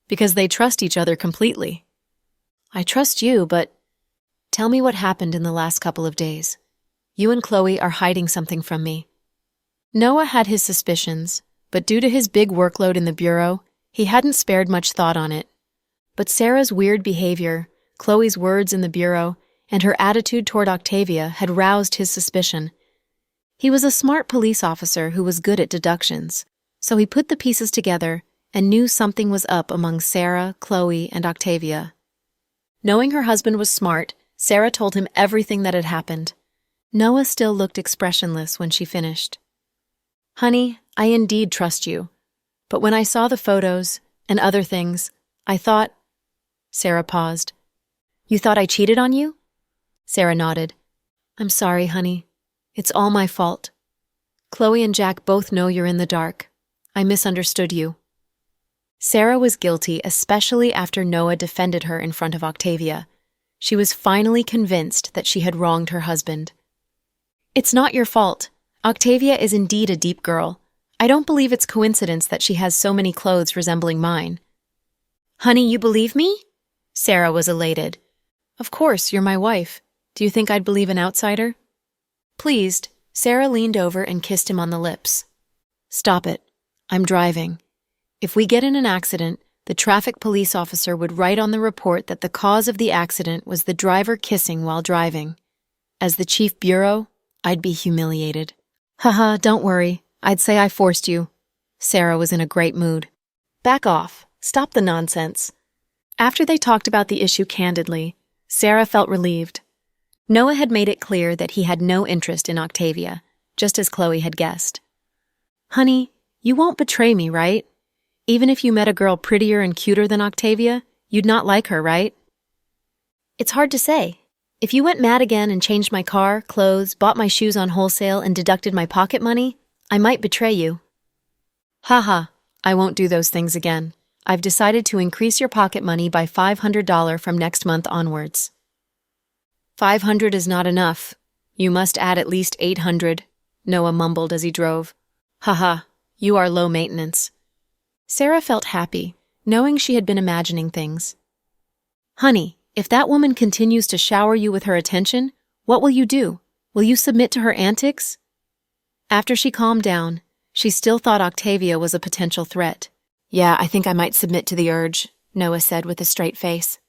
Because they trust each other completely. I trust you, but... Tell me what happened in the last couple of days. You and Chloe are hiding something from me. Noah had his suspicions, but due to his big workload in the bureau, he hadn't spared much thought on it. But Sarah's weird behavior, Chloe's words in the bureau, and her attitude toward Octavia had roused his suspicion. He was a smart police officer who was good at deductions, so he put the pieces together and knew something was up among Sarah, Chloe, and Octavia. Knowing her husband was smart, Sarah told him everything that had happened. Noah still looked expressionless when she finished. "Honey, I indeed trust you. But when I saw the photos and other things, I thought—" Sarah paused. "You thought I cheated on you?" Sarah nodded. "I'm sorry, honey. It's all my fault. Chloe and Jack both know you're in the dark. I misunderstood you." Sarah was guilty, especially after Noah defended her in front of Octavia. She was finally convinced that she had wronged her husband. "It's not your fault. Octavia is indeed a deep girl. I don't believe it's coincidence that she has so many clothes resembling mine." "Honey, you believe me?" Sarah was elated. "Of course, you're my wife. Do you think I'd believe an outsider?" Pleased, Sarah leaned over and kissed him on the lips. "Stop it. I'm driving. If we get in an accident, the traffic police officer would write on the report that the cause of the accident was the driver kissing while driving. As the chief bureau, I'd be humiliated." "Haha, don't worry. I'd say I forced you." Sarah was in a great mood. "Back off. Stop the nonsense." After they talked about the issue candidly, Sarah felt relieved. Noah had made it clear that he had no interest in Octavia, just as Chloe had guessed. "Honey, you won't betray me, right? Even if you met a girl prettier and cuter than Octavia, you'd not like her, right?" "It's hard to say. If you went mad again and changed my car, clothes, bought my shoes on wholesale, and deducted my pocket money, I might betray you." "Haha, I won't do those things again. I've decided to increase your pocket money by $500 from next month onwards." "500 is not enough. You must add at least 800, Noah mumbled as he drove. "Haha, you are low maintenance." Sarah felt happy, knowing she had been imagining things. "Honey, if that woman continues to shower you with her attention, what will you do? Will you submit to her antics?" After she calmed down, she still thought Octavia was a potential threat. "Yeah, I think I might submit to the urge," Noah said with a straight face.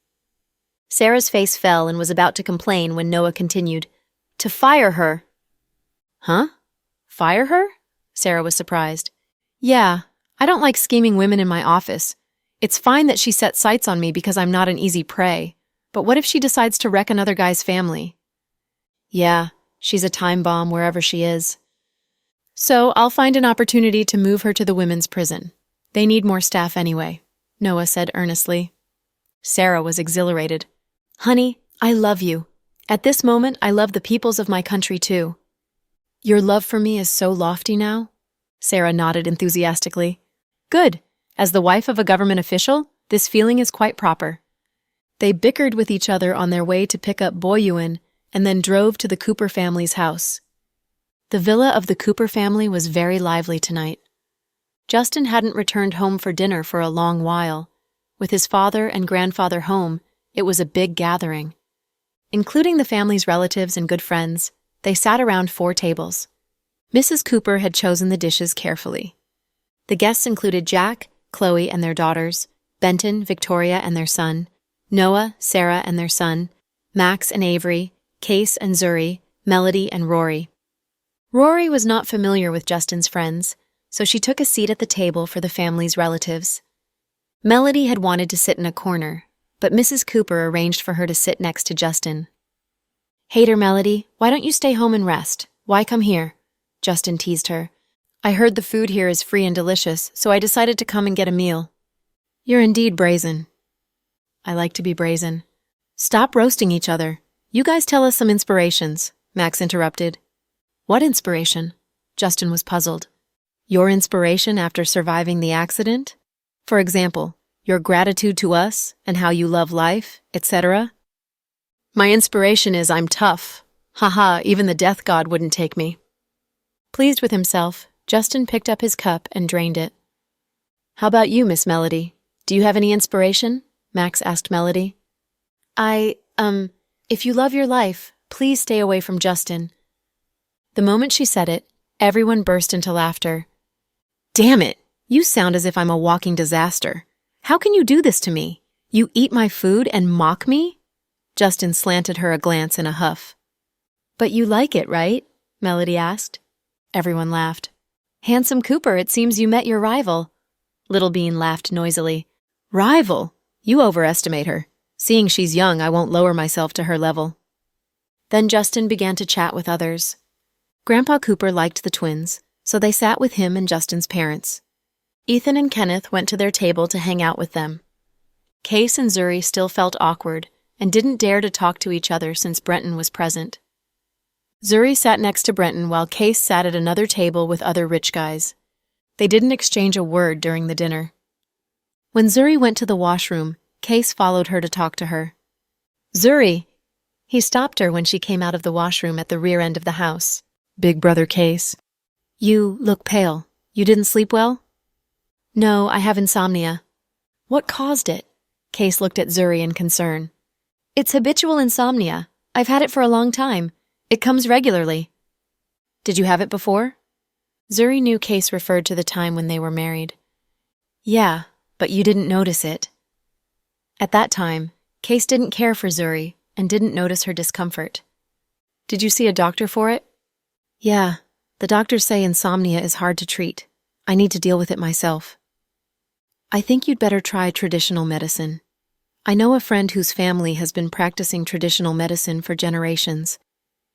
Sarah's face fell and was about to complain when Noah continued, "To fire her." "Huh? Fire her?" Sarah was surprised. "Yeah, I don't like scheming women in my office. It's fine that she set sights on me because I'm not an easy prey, but what if she decides to wreck another guy's family?" "Yeah, she's a time bomb wherever she is. So I'll find an opportunity to move her to the women's prison. They need more staff anyway," Noah said earnestly. Sarah was exhilarated. "Honey, I love you. At this moment, I love the peoples of my country too." "Your love for me is so lofty now?" Sarah nodded enthusiastically. "Good. As the wife of a government official, this feeling is quite proper." They bickered with each other on their way to pick up Boyuan and then drove to the Cooper family's house. The villa of the Cooper family was very lively tonight. Justin hadn't returned home for dinner for a long while. With his father and grandfather home, it was a big gathering. Including the family's relatives and good friends, they sat around 4 tables. Mrs. Cooper had chosen the dishes carefully. The guests included Jack, Chloe and their daughters, Benton, Victoria and their son, Noah, Sarah and their son, Max and Avery, Case and Zuri, Melody and Rory. Rory was not familiar with Justin's friends, so she took a seat at the table for the family's relatives. Melody had wanted to sit in a corner, but Mrs. Cooper arranged for her to sit next to Justin. "Hater Melody, why don't you stay home and rest? Why come here?" Justin teased her. "I heard the food here is free and delicious, so I decided to come and get a meal." "You're indeed brazen." "I like to be brazen." "Stop roasting each other. You guys tell us some inspirations," Max interrupted. "What inspiration?" Justin was puzzled. "Your inspiration after surviving the accident? For example, your gratitude to us and how you love life, etc." "My inspiration is I'm tough. Haha, even the death god wouldn't take me." Pleased with himself, Justin picked up his cup and drained it. "How about you, Miss Melody? Do you have any inspiration?" Max asked Melody. If you love your life, please stay away from Justin." The moment she said it, everyone burst into laughter. "Damn it! You sound as if I'm a walking disaster. How can you do this to me? You eat my food and mock me?" Justin slanted her a glance in a huff. "But you like it, right?" Melody asked. Everyone laughed. Handsome Cooper, it seems you met your rival. Little Bean laughed noisily. Rival? You overestimate her. Seeing she's young, I won't lower myself to her level. Then Justin began to chat with others. Grandpa Cooper liked the twins, so they sat with him and Justin's parents. Ethan and Kenneth went to their table to hang out with them. Case and Zuri still felt awkward and didn't dare to talk to each other since Brenton was present. Zuri sat next to Brenton while Case sat at another table with other rich guys. They didn't exchange a word during the dinner. When Zuri went to the washroom, Case followed her to talk to her. Zuri! He stopped her when she came out of the washroom at the rear end of the house. Big brother Case. You look pale. You didn't sleep well? No, I have insomnia. What caused it? Case looked at Zuri in concern. It's habitual insomnia. I've had it for a long time. It comes regularly. Did you have it before? Zuri knew Case referred to the time when they were married. Yeah, but you didn't notice it. At that time, Case didn't care for Zuri and didn't notice her discomfort. Did you see a doctor for it? Yeah, the doctors say insomnia is hard to treat. I need to deal with it myself. I think you'd better try traditional medicine. I know a friend whose family has been practicing traditional medicine for generations.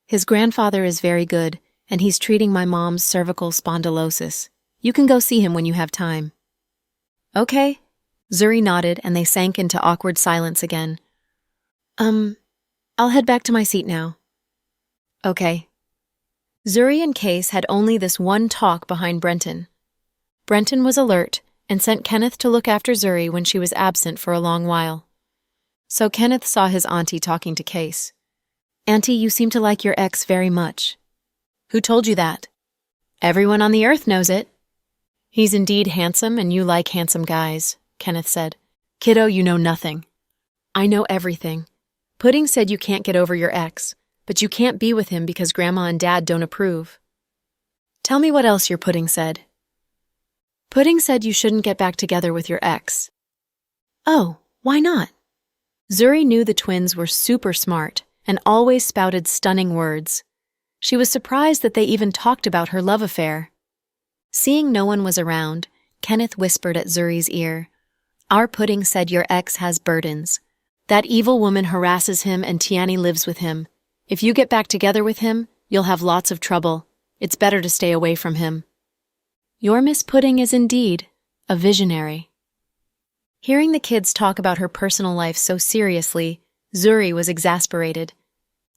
His grandfather is very good, and he's treating my mom's cervical spondylosis. You can go see him when you have time. Okay. Zuri nodded, and they sank into awkward silence again. I'll head back to my seat now. Okay. Zuri and Case had only this one talk behind Brenton. Brenton was alert and sent Kenneth to look after Zuri when she was absent for a long while. So Kenneth saw his auntie talking to Case. Auntie, you seem to like your ex very much. Who told you that? Everyone on the earth knows it. He's indeed handsome, and you like handsome guys, Kenneth said. Kiddo, you know nothing. I know everything. Pudding said you can't get over your ex, but you can't be with him because Grandma and Dad don't approve. Tell me what else your Pudding said. Pudding said you shouldn't get back together with your ex. Oh, why not? Zuri knew the twins were super smart and always spouted stunning words. She was surprised that they even talked about her love affair. Seeing no one was around, Kenneth whispered at Zuri's ear, Our Pudding said your ex has burdens. That evil woman harasses him and Tiani lives with him. If you get back together with him, you'll have lots of trouble. It's better to stay away from him. Your Miss Pudding is indeed a visionary. Hearing the kids talk about her personal life so seriously, Zuri was exasperated.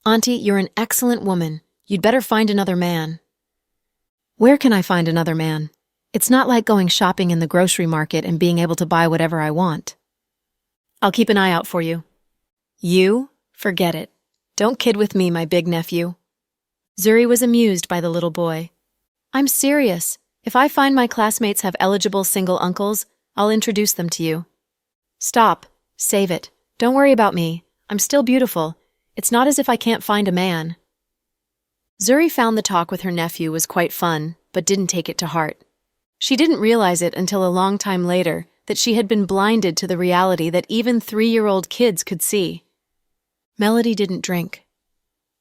Auntie, you're an excellent woman. You'd better find another man. Where can I find another man? It's not like going shopping in the grocery market and being able to buy whatever I want. I'll keep an eye out for you. You? Forget it. Don't kid with me, my big nephew. Zuri was amused by the little boy. I'm serious. If I find my classmates have eligible single uncles, I'll introduce them to you. Stop. Save it. Don't worry about me. I'm still beautiful. It's not as if I can't find a man. Zuri found the talk with her nephew was quite fun, but didn't take it to heart. She didn't realize it until a long time later that she had been blinded to the reality that even 3-year-old kids could see. Melody didn't drink.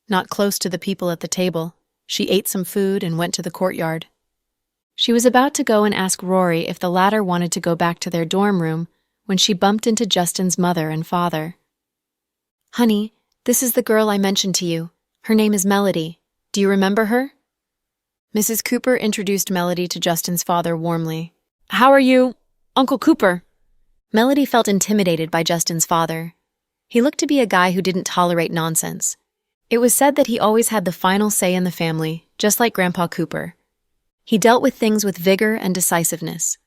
Not close to the people at the table, she ate some food and went to the courtyard. She was about to go and ask Rory if the latter wanted to go back to their dorm room when she bumped into Justin's mother and father. Honey, this is the girl I mentioned to you. Her name is Melody. Do you remember her? Mrs. Cooper introduced Melody to Justin's father warmly. How are you, Uncle Cooper? Melody felt intimidated by Justin's father. He looked to be a guy who didn't tolerate nonsense. It was said that he always had the final say in the family, just like Grandpa Cooper. He dealt with things with vigor and decisiveness.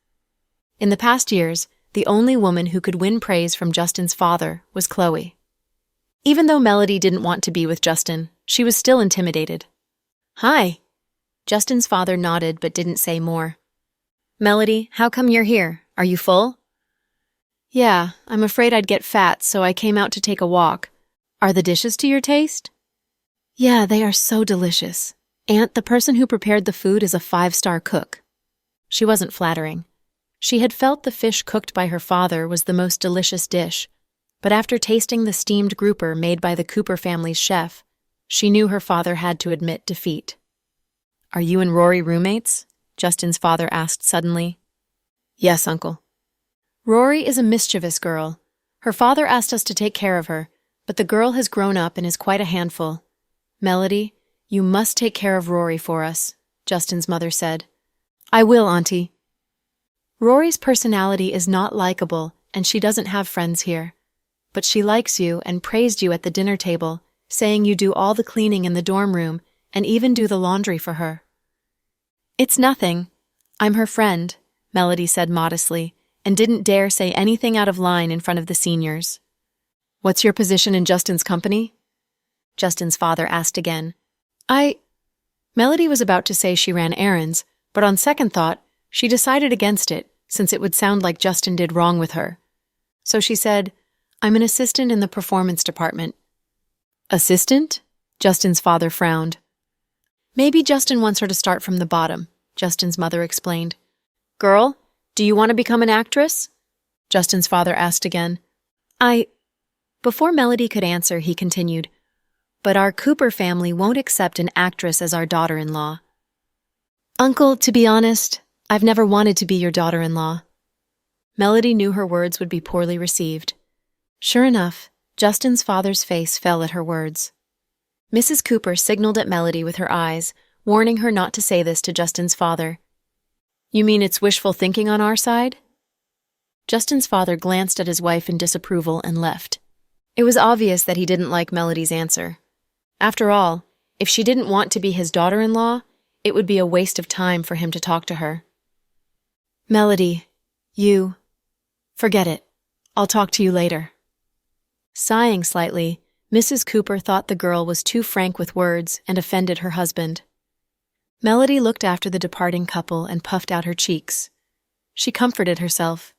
In the past years, the only woman who could win praise from Justin's father was Chloe. Even though Melody didn't want to be with Justin, she was still intimidated. Hi. Justin's father nodded but didn't say more. Melody, how come you're here? Are you full? Yeah, I'm afraid I'd get fat, so I came out to take a walk. Are the dishes to your taste? Yeah, they are so delicious. Aunt, the person who prepared the food is a 5-star cook. She wasn't flattering. She had felt the fish cooked by her father was the most delicious dish, but after tasting the steamed grouper made by the Cooper family's chef, she knew her father had to admit defeat. Are you and Rory roommates? Justin's father asked suddenly. Yes, Uncle. Rory is a mischievous girl. Her father asked us to take care of her, but the girl has grown up and is quite a handful. Melody, you must take care of Rory for us, Justin's mother said. I will, Auntie. Rory's personality is not likable, and she doesn't have friends here. But she likes you and praised you at the dinner table, saying you do all the cleaning in the dorm room and even do the laundry for her. It's nothing. I'm her friend, Melody said modestly, and didn't dare say anything out of line in front of the seniors. What's your position in Justin's company? Justin's father asked again. Melody was about to say she ran errands, but on second thought, she decided against it, since it would sound like Justin did wrong with her. So she said, I'm an assistant in the performance department. Assistant? Justin's father frowned. Maybe Justin wants her to start from the bottom, Justin's mother explained. Girl, do you want to become an actress? Justin's father asked again. Before Melody could answer, he continued, but our Cooper family won't accept an actress as our daughter-in-law. Uncle, to be honest, I've never wanted to be your daughter-in-law. Melody knew her words would be poorly received. Sure enough, Justin's father's face fell at her words. Mrs. Cooper signaled at Melody with her eyes, warning her not to say this to Justin's father. You mean it's wishful thinking on our side? Justin's father glanced at his wife in disapproval and left. It was obvious that he didn't like Melody's answer. After all, if she didn't want to be his daughter-in-law, it would be a waste of time for him to talk to her. Melody, forget it. I'll talk to you later. Sighing slightly, Mrs. Cooper thought the girl was too frank with words and offended her husband. Melody looked after the departing couple and puffed out her cheeks. She comforted herself.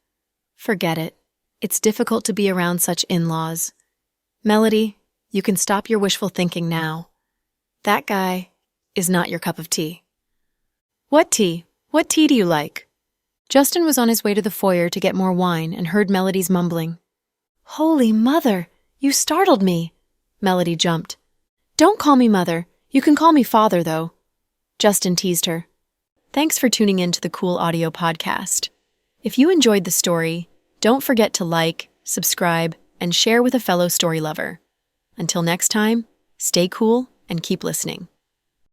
Forget it. It's difficult to be around such in-laws. Melody, you can stop your wishful thinking now. That guy is not your cup of tea. What tea? What tea do you like? Justin was on his way to the foyer to get more wine and heard Melody's mumbling. Holy Mother, you startled me. Melody jumped. Don't call me Mother. You can call me Father, though. Justin teased her. Thanks for tuning in to the Cool Audio Podcast. If you enjoyed the story, don't forget to like, subscribe, and share with a fellow story lover. Until next time, stay cool and keep listening.